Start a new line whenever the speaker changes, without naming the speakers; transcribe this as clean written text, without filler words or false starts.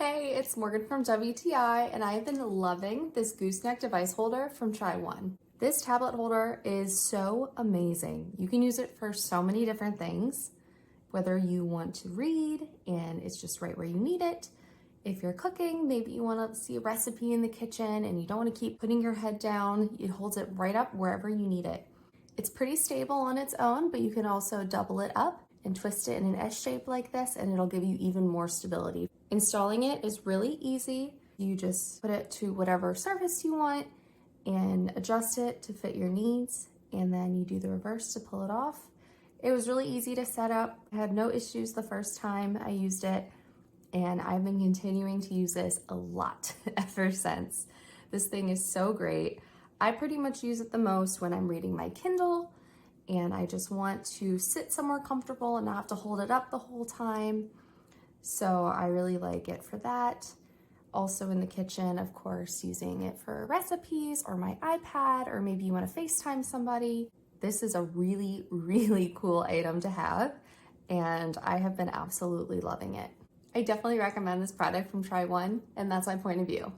Hey, it's Morgan from WTI, and I've been loving this gooseneck device holder from Tryone. This tablet holder is so amazing. You can use it for so many different things, whether you want to read and it's just right where you need it. If you're cooking, maybe you want to see a recipe in the kitchen and you don't want to keep putting your head down, it holds it right up wherever you need it. It's pretty stable on its own, but you can also double it up and twist it in an S shape like this, and it'll give you even more stability. Installing it is really easy. You just put it to whatever surface you want and adjust it to fit your needs, and then you do the reverse to pull it off. It was really easy to set up. I had no issues the first time I used it, and I've been continuing to use this a lot ever since. This thing is so great. I pretty much use it the most when I'm reading my Kindle and I just want to sit somewhere comfortable and not have to hold it up the whole time. So I really like it for that. Also in the kitchen, of course, using it for recipes or my iPad, or maybe you want to FaceTime somebody. This is a really, really cool item to have, and I have been absolutely loving it. I definitely recommend this product from Tryone, and that's my point of view.